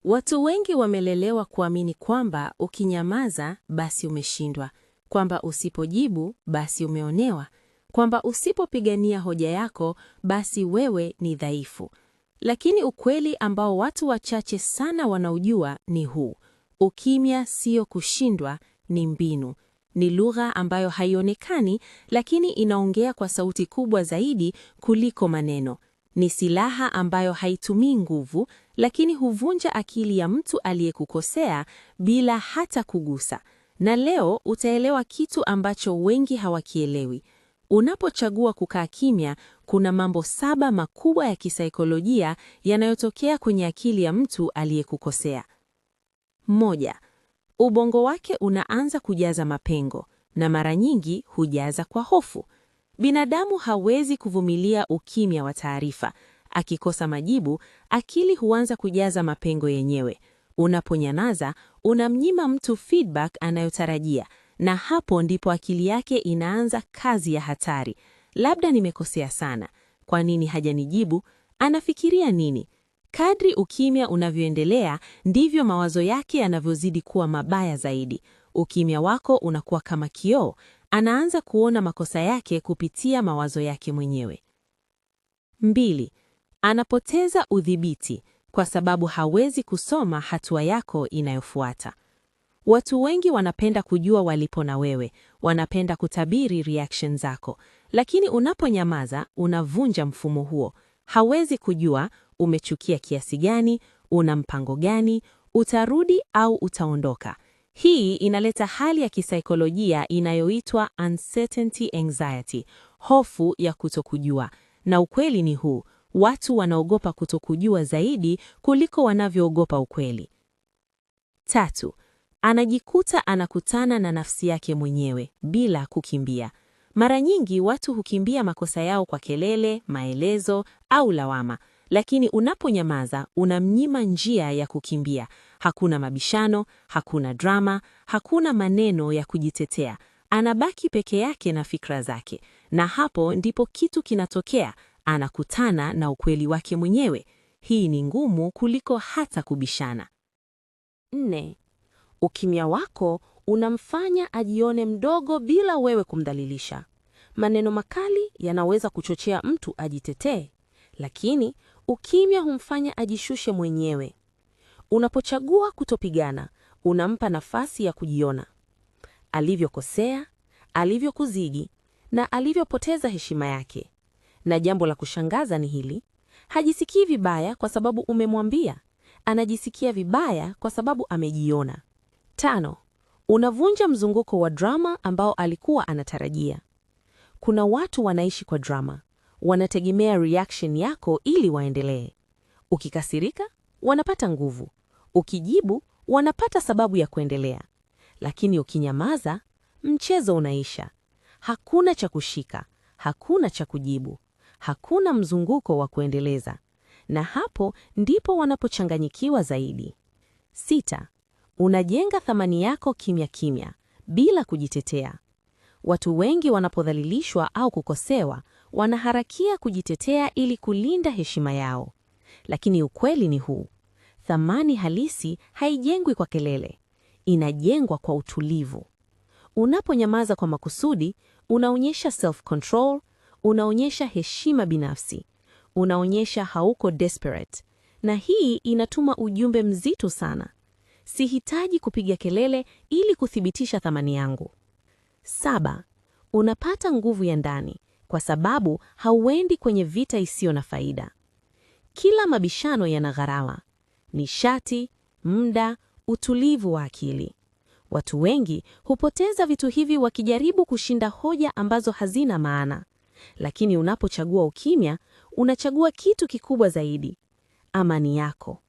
Watu wengi wamelelewa kuamini kwamba ukinyamaza basi umeshindwa, kwamba usipojibu basi umeonewa, kwamba usipopigania hoja yako basi wewe ni dhaifu. Lakini ukweli ambao watu wachache sana wanaujua ni huu: ukimya sio kushindwa, ni mbinu. Ni lugha ambayo haionekani, lakini inaongea kwa sauti kubwa zaidi kuliko maneno. Ni silaha ambayo haitumii nguvu, lakini huvunja akili ya mtu aliyekukosea bila hata kugusa. Na leo utaelewa kitu ambacho wengi hawakielewi. Unapochagua kukaa kimya, kuna mambo 7 makubwa ya kisaikolojia yanayotokea kwenye akili ya mtu aliyekukosea. 1. Ubongo wake unaanza kujaza mapengo, na mara nyingi hujaza kwa hofu. Binadamu hawezi kuvumilia ukimya wa taarifa. Akikosa majibu, akili huanza kujaza mapengo yenyewe. Unaponyamaza, unamnyima mtu feedback anayotarajia, na hapo ndipo akili yake inaanza kazi ya hatari. Labda nimekosea sana. Kwa nini hajanijibu? Anafikiria nini? Kadri ukimya unavyoendelea, ndivyo mawazo yake yanavyozidi kuwa mabaya zaidi. Ukimya wako unakuwa kama kioo. Anaanza kuona makosa yake kupitia mawazo yake mwenyewe. 2. Anapoteza udhibiti kwa sababu hawezi kusoma hatua yako inayofuata. Watu wengi wanapenda kujua walipo na wewe, wanapenda kutabiri reaction zako, lakini unaponyamaza unavunja mfumo huo. Hawezi kujua umechukia kiasi gani, una mpango gani, utarudi au utaondoka. Hii inaleta hali ya kisaikolojia inayoitwa uncertainty anxiety, hofu ya kutokujua. Na ukweli ni huu: watu wanaogopa kutokujua zaidi kuliko wanavyoogopa ukweli. 3. Anajikuta anakutana na nafsi yake mwenyewe bila kukimbia. Mara nyingi watu hukimbia makosa yao kwa kelele, maelezo au lawama, lakini unaponyamaza unamnyima njia ya kukimbia. Hakuna mabishano, hakuna drama, hakuna maneno ya kujitetea. Anabaki peke yake na fikra zake, na hapo ndipo kitu kinatokea: anakutana na ukweli wake mwenyewe. Hii ni ngumu kuliko hata kubishana. 4. Ukimya wako unamfanya ajione mdogo bila wewe kumdhalilisha. Maneno makali yanaweza kuchochea mtu ajitetee, lakini ukimya humfanya ajishushe mwenyewe. Unapochagua kutopigana, unampa nafasi ya kujiona: alivyokosea, alivyokuzidi na alivyopoteza heshima yake. Na jambo la kushangaza ni hili: hajisikii vibaya kwa sababu umemwambia, anajisikia vibaya kwa sababu amejiona. 5. Unavunja mzunguko wa drama ambao alikuwa anatarajia. Kuna watu wanaishi kwa drama, wanategemea reaction yako ili waendelee. Ukikasirika, wanapata nguvu. Ukijibu, wanapata sababu ya kuendelea. Lakini ukinyamaza, mchezo unaisha. Hakuna cha kushika, hakuna cha kujibu, hakuna mzunguko wa kuendeleza. Na hapo ndipo wanapochanganyikiwa zaidi. 6. Unajenga thamani yako kimya kimya, bila kujitetea. Watu wengi wanapodhalilishwa au kukosewa, wanaharakia kujitetea ili kulinda heshima yao. Lakini ukweli ni huu: thamani halisi haijengwi kwa kelele, inajengwa kwa utulivu. Unaponyamaza kwa makusudi, unaonyesha self-control, unaonyesha heshima binafsi, unaonyesha hauko desperate. Na hii inatuma ujumbe mzito sana: sihitaji kupiga kelele ili kuthibitisha thamani yangu. 7. Unapata nguvu ya ndani kwa sababu hauendi kwenye vita isiyo na faida. Kila mabishano yana gharama: nishati, muda, utulivu wa akili. Watu wengi hupoteza vitu hivi wakijaribu kushinda hoja ambazo hazina maana. Lakini unapochagua ukimya, unachagua kitu kikubwa zaidi: amani yako.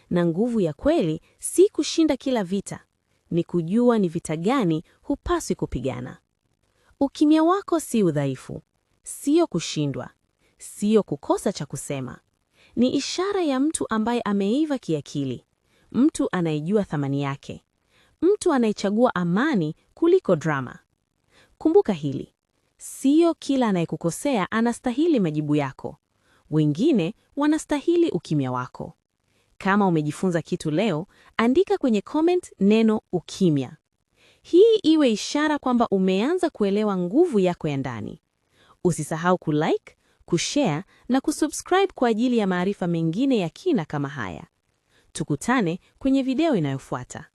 Na nguvu ya kweli si kushinda kila vita, ni kujua ni vita gani hupaswi kupigana. Ukimya wako si udhaifu, sio kushindwa, sio kukosa cha kusema. Ni ishara ya mtu ambaye ameiva kiakili, mtu anayejua thamani yake, mtu anayechagua amani kuliko drama. Kumbuka hili: sio kila anayekukosea anastahili majibu yako. Wengine wanastahili ukimya wako. Kama umejifunza kitu leo, andika kwenye comment neno ukimya. Hii iwe ishara kwamba umeanza kuelewa nguvu yako ya ndani. Usisahau kulike, kushare na kusubscribe kwa ajili ya maarifa mengine ya kina kama haya. Tukutane kwenye video inayofuata.